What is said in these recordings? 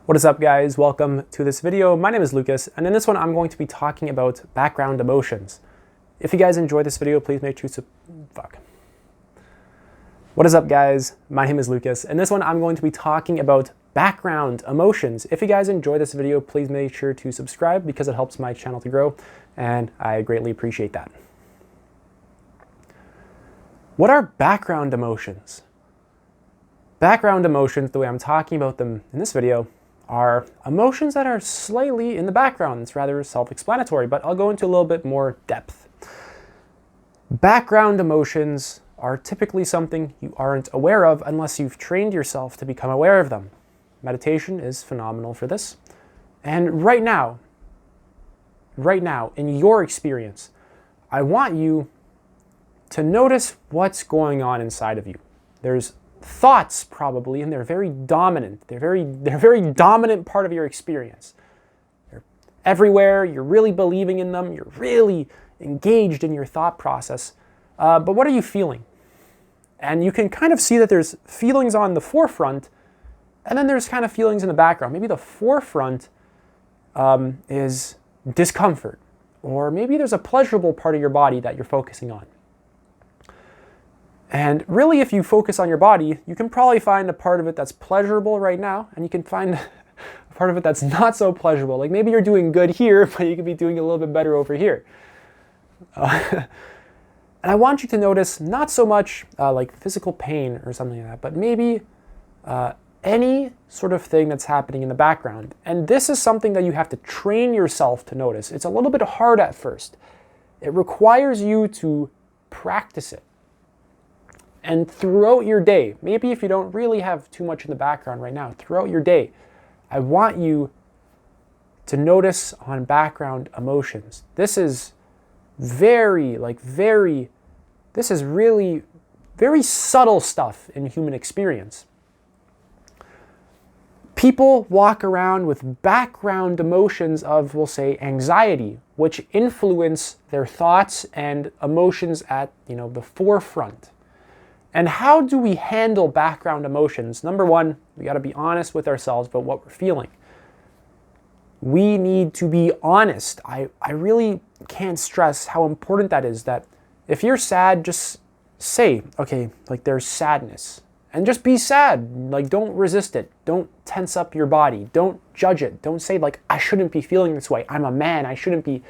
What is up, guys? Welcome to this video. My name is Lucas, and in this one I'm going to be talking about background emotions. If you guys enjoy this video, please make sure to What is up, guys? My name is Lucas. In this one I'm going to be talking about background emotions. If you guys enjoy this video, please make sure to subscribe because it helps my channel to grow, and I greatly appreciate that. What are background emotions? Background emotions, the way I'm talking about them in this video, are emotions that are slightly in the background. It's rather self-explanatory, but I'll go into a little bit more depth. Background emotions are typically something you aren't aware of unless you've trained yourself to become aware of them. Meditation is phenomenal for this. And right now, in your experience, I want you to notice what's going on inside of you. There's thoughts probably, and they're very dominant. They're very dominant part of your experience. They're everywhere. You're really believing in them. You're really engaged in your thought process. But what are you feeling? And you can kind of see that there's feelings on the forefront, and then there's kind of feelings in the background. Maybe the forefront is discomfort, or maybe there's a pleasurable part of your body that you're focusing on. And really, if you focus on your body, you can probably find a part of it that's pleasurable right now, and you can find a part of it that's not so pleasurable. Like maybe you're doing good here, but you could be doing a little bit better over here. And I want you to notice not so much like physical pain or something like that, but maybe any sort of thing that's happening in the background. And this is something that you have to train yourself to notice. It's a little bit hard at first. It requires you to practice it. And throughout your day, maybe if you don't really have too much in the background right now, throughout your day, I want you to notice on background emotions. This is really very subtle stuff in human experience. People walk around with background emotions of, we'll say, anxiety, which influence their thoughts and emotions at, the forefront. And how do we handle background emotions? Number one, we got to be honest with ourselves about what we're feeling. We need to be honest. I really can't stress how important that is, that if you're sad, just say, okay, like there's sadness. And just be sad. Like, don't resist it. Don't tense up your body. Don't judge it. Don't say, like, I shouldn't be feeling this way. I'm a man. I shouldn't be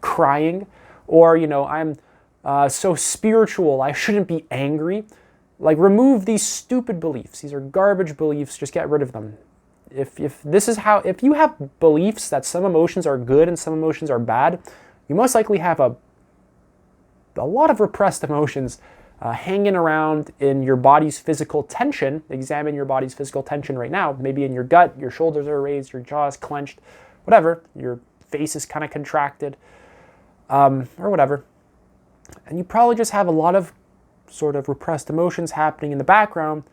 crying. Or, I'm so spiritual. I shouldn't be angry. Like, remove these stupid beliefs. These are garbage beliefs. Just get rid of them. If you have beliefs that some emotions are good and some emotions are bad, you most likely have a lot of repressed emotions hanging around in your body's physical tension. Examine your body's physical tension right now. Maybe in your gut, your shoulders are raised, your jaw is clenched, whatever. Your face is kind of contracted, or whatever. And you probably just have a lot of sort of repressed emotions happening in the background,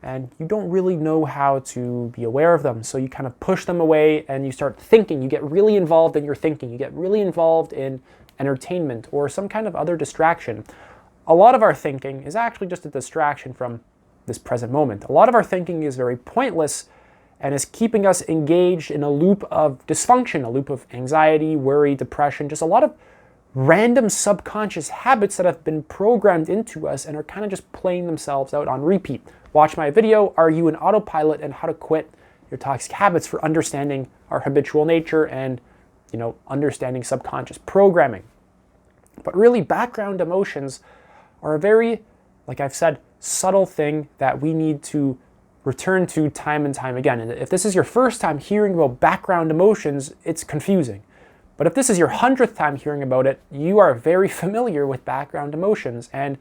and you don't really know how to be aware of them. So you kind of push them away and you start thinking. You get really involved in your thinking. You get really involved in entertainment or some kind of other distraction. A lot of our thinking is actually just a distraction from this present moment. A lot of our thinking is very pointless and is keeping us engaged in a loop of dysfunction, a loop of anxiety, worry, depression, just a lot of random subconscious habits that have been programmed into us and are kind of just playing themselves out on repeat. Watch my video, Are You In Autopilot, and How to Quit Your Toxic Habits, for understanding our habitual nature and, understanding subconscious programming. But really, background emotions are a very, like I've said, subtle thing that we need to return to time and time again. And if this is your first time hearing about background emotions, it's confusing. But if this is your 100th time hearing about it, you are very familiar with background emotions. And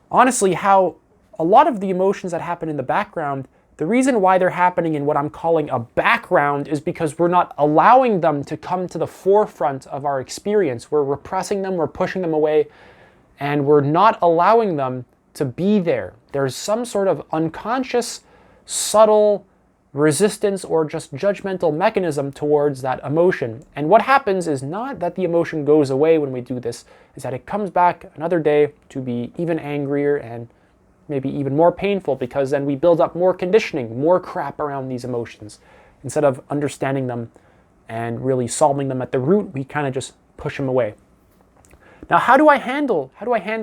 honestly, how a lot of the emotions that happen in the background, the reason why they're happening in what I'm calling a background is because we're not allowing them to come to the forefront of our experience. We're repressing them, we're pushing them away, and we're not allowing them to be there. There's some sort of unconscious, subtle resistance or just judgmental mechanism towards that emotion. And what happens is not that the emotion goes away when we do this, is that it comes back another day to be even angrier and maybe even more painful, because then we build up more conditioning, more crap around these emotions. Instead of understanding them and really solving them at the root, we kind of just push them away. Now, how do I handle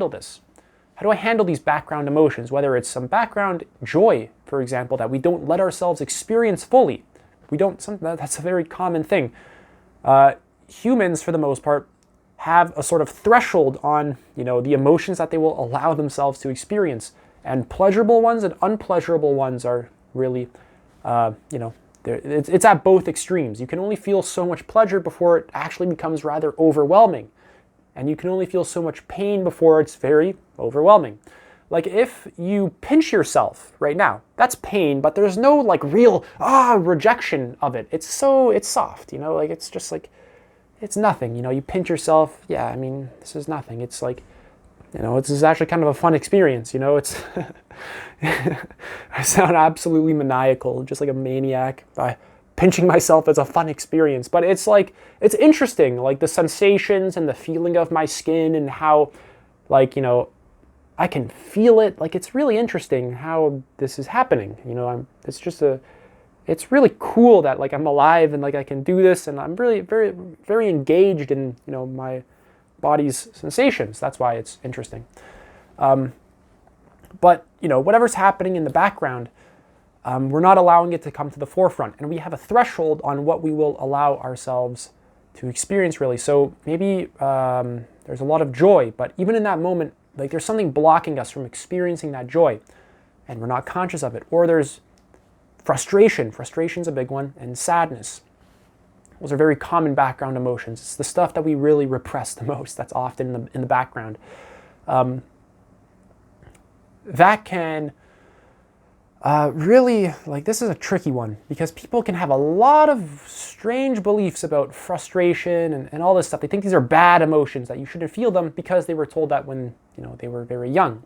this? How do I handle these background emotions? Whether it's some background joy, for example, that we don't let ourselves experience fully. That's a very common thing. Humans, for the most part, have a sort of threshold on, the emotions that they will allow themselves to experience. And pleasurable ones and unpleasurable ones are really, it's at both extremes. You can only feel so much pleasure before it actually becomes rather overwhelming. And you can only feel so much pain before it's very overwhelming. Like if you pinch yourself right now, that's pain, but there's no like real rejection of it. It's soft, it's just like, it's nothing. You pinch yourself, this is nothing. It's like, this is actually kind of a fun experience, it's, I sound absolutely maniacal, just like a maniac by pinching myself as a fun experience, but it's like, it's interesting, like the sensations and the feeling of my skin and how, like, I can feel it. Like, it's really interesting how this is happening. It's really cool that like I'm alive and like I can do this, and I'm really very, very engaged in, my body's sensations. That's why it's interesting. But, whatever's happening in the background, we're not allowing it to come to the forefront, and we have a threshold on what we will allow ourselves to experience, really. So maybe there's a lot of joy, but even in that moment, like there's something blocking us from experiencing that joy, and we're not conscious of it. Or there's frustration. Frustration's a big one, and sadness. Those are very common background emotions. It's the stuff that we really repress the most. That's often in the background. That can really, like, this is a tricky one, because people can have a lot of strange beliefs about frustration and all this stuff. They think these are bad emotions, that you shouldn't feel them because they were told that when, they were very young.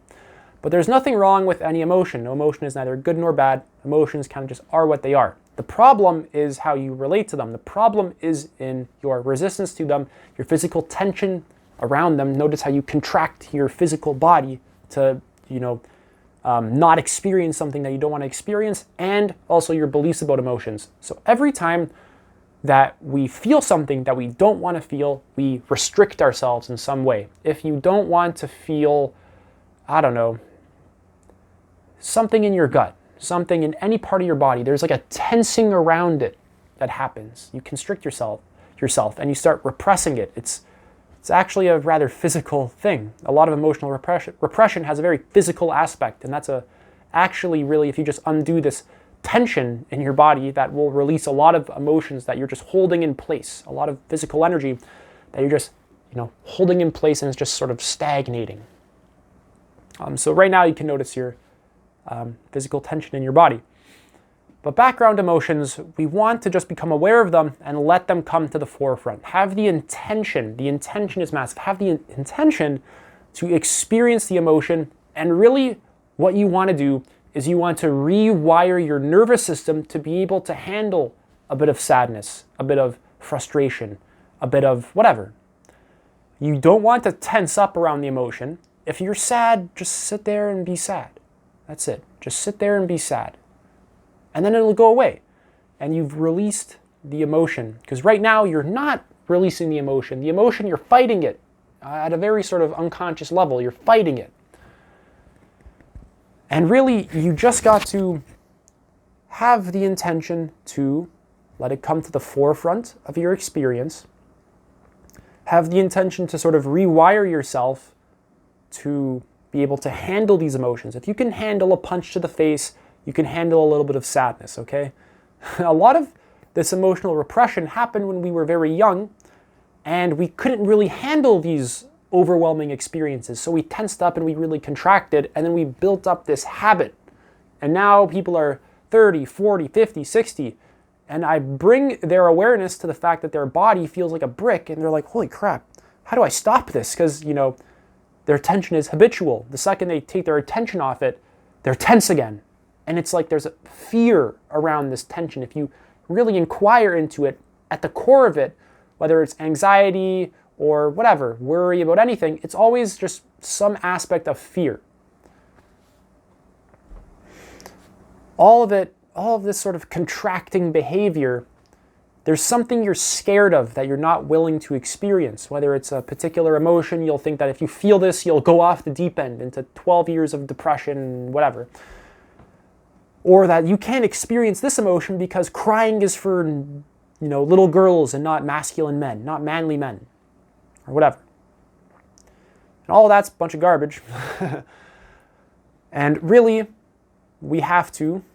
But there's nothing wrong with any emotion. No emotion is neither good nor bad. Emotions kind of just are what they are. The problem is how you relate to them. The problem is in your resistance to them, your physical tension around them. Notice how you contract your physical body to, not experience something that you don't want to experience, and also your beliefs about emotions. So every time that we feel something that we don't want to feel, we restrict ourselves in some way. If you don't want to feel, something in your gut, something in any part of your body, there's like a tensing around it that happens. You constrict yourself and you start repressing it. It's actually a rather physical thing. A lot of emotional repression has a very physical aspect, and that's actually really, if you just undo this tension in your body, that will release a lot of emotions that you're just holding in place, a lot of physical energy that you're just, holding in place, and it's just sort of stagnating. So right now you can notice your physical tension in your body. But background emotions, we want to just become aware of them and let them come to the forefront. Have the intention is massive, have the intention to experience the emotion, and really what you want to do is you want to rewire your nervous system to be able to handle a bit of sadness, a bit of frustration, a bit of whatever. You don't want to tense up around the emotion. If you're sad, just sit there and be sad. That's it. Just sit there and be sad. And then it'll go away. And you've released the emotion. Because right now, you're not releasing the emotion. The emotion, you're fighting it at a very sort of unconscious level. You're fighting it. And really, you just got to have the intention to let it come to the forefront of your experience. Have the intention to sort of rewire yourself to be able to handle these emotions. If you can handle a punch to the face, you can handle a little bit of sadness, okay? A lot of this emotional repression happened when we were very young, and we couldn't really handle these overwhelming experiences. So we tensed up and we really contracted, and then we built up this habit. And now people are 30, 40, 50, 60, and I bring their awareness to the fact that their body feels like a brick, and they're like, holy crap, how do I stop this? Because, their tension is habitual. The second they take their attention off it, they're tense again. And it's like there's a fear around this tension. If you really inquire into it, at the core of it, whether it's anxiety or whatever, worry about anything, it's always just some aspect of fear. all of this sort of contracting behavior, there's something you're scared of that you're not willing to experience. Whether it's a particular emotion, you'll think that if you feel this, you'll go off the deep end into 12 years of depression, whatever. Or that you can't experience this emotion because crying is for, little girls and not masculine men, not manly men, or whatever. And all of that's a bunch of garbage. And really,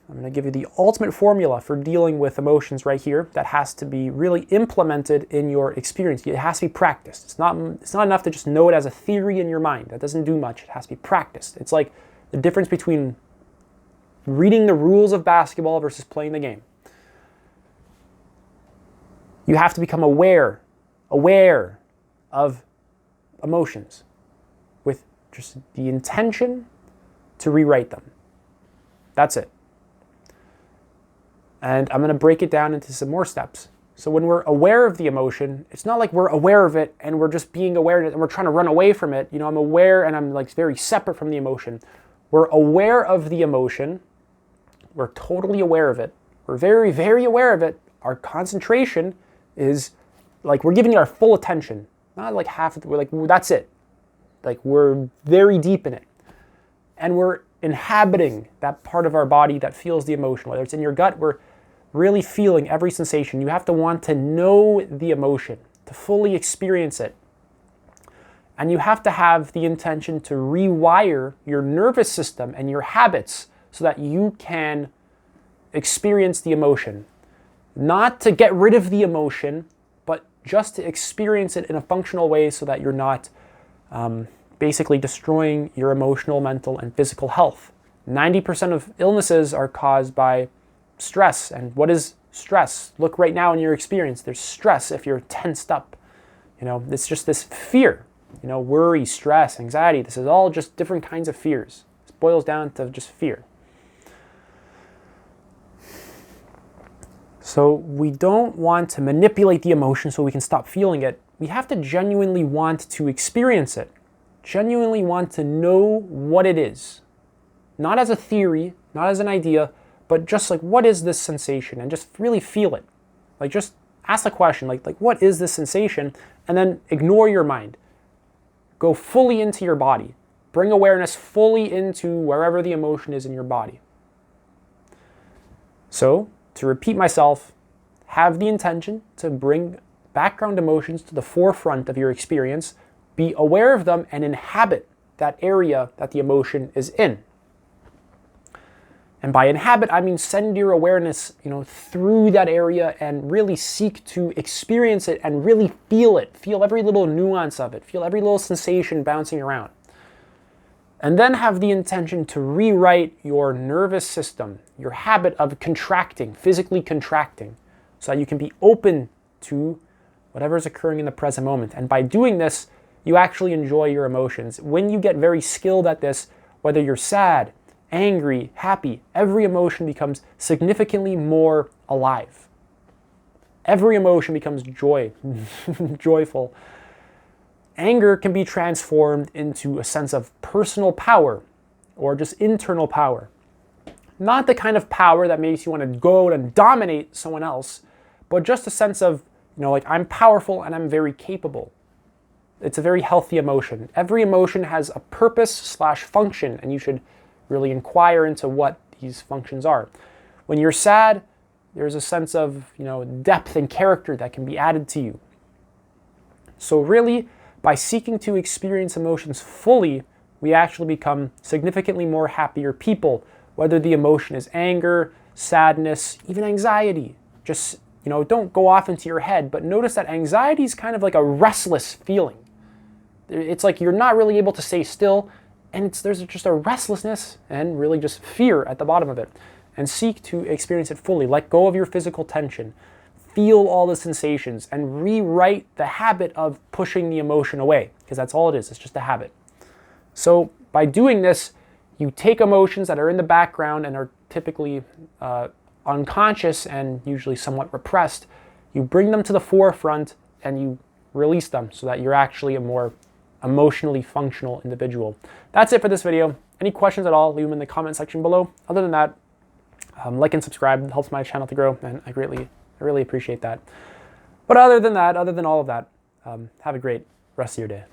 I'm going to give you the ultimate formula for dealing with emotions right here that has to be really implemented in your experience. It has to be practiced. It's not enough to just know it as a theory in your mind. That doesn't do much. It has to be practiced. It's like the difference between reading the rules of basketball versus playing the game. You have to become aware of emotions with just the intention to rewrite them. That's it. And I'm going to break it down into some more steps. So when we're aware of the emotion, it's not like we're aware of it and we're just being aware of it and we're trying to run away from it. I'm aware and I'm like very separate from the emotion. We're aware of the emotion. We're totally aware of it. We're very, very aware of it. Our concentration is like we're giving it our full attention. Not like half, we're like, that's it. Like we're very deep in it. And we're inhabiting that part of our body that feels the emotion. Whether it's in your gut, we're really feeling every sensation. You have to want to know the emotion, to fully experience it. And you have to have the intention to rewire your nervous system and your habits so that you can experience the emotion. Not to get rid of the emotion, but just to experience it in a functional way so that you're not basically destroying your emotional, mental, and physical health. 90% of illnesses are caused by stress. And what is stress? Look right now in your experience. There's stress if you're tensed up. It's just this fear. Worry, stress, anxiety. This is all just different kinds of fears. It boils down to just fear. So we don't want to manipulate the emotion so we can stop feeling it. We have to genuinely want to experience it. Genuinely want to know what it is. Not as a theory, not as an idea, but just like, what is this sensation? And just really feel it. Like just ask the question, like what is this sensation? And then ignore your mind. Go fully into your body. Bring awareness fully into wherever the emotion is in your body. So, to repeat myself, have the intention to bring background emotions to the forefront of your experience. Be aware of them and inhabit that area that the emotion is in. And by inhabit, I mean send your awareness, through that area and really seek to experience it and really feel it. Feel every little nuance of it. Feel every little sensation bouncing around. And then have the intention to rewrite your nervous system, your habit of contracting, physically contracting, so that you can be open to whatever is occurring in the present moment. And by doing this, you actually enjoy your emotions. When you get very skilled at this, whether you're sad, angry, happy, every emotion becomes significantly more alive. Every emotion becomes joyful. Anger can be transformed into a sense of personal power or just internal power. Not the kind of power that makes you want to go out and dominate someone else, but just a sense of, I'm powerful and I'm very capable. It's a very healthy emotion. Every emotion has a purpose/function, and you should really inquire into what these functions are. When you're sad, there's a sense of, depth and character that can be added to you. So really, by seeking to experience emotions fully, we actually become significantly more happier people, whether the emotion is anger, sadness, even anxiety. Just, don't go off into your head, but notice that anxiety is kind of like a restless feeling. It's like you're not really able to stay still, and there's just a restlessness and really just fear at the bottom of it. And seek to experience it fully. Let go of your physical tension. Feel all the sensations and rewrite the habit of pushing the emotion away, because that's all it is. It's just a habit. So by doing this, you take emotions that are in the background and are typically unconscious and usually somewhat repressed. You bring them to the forefront and you release them so that you're actually a more emotionally functional individual. That's it for this video. Any questions at all, leave them in the comment section below. Other than that, Like and subscribe. It helps my channel to grow, and I really appreciate that. But other than all of that, have a great rest of your day.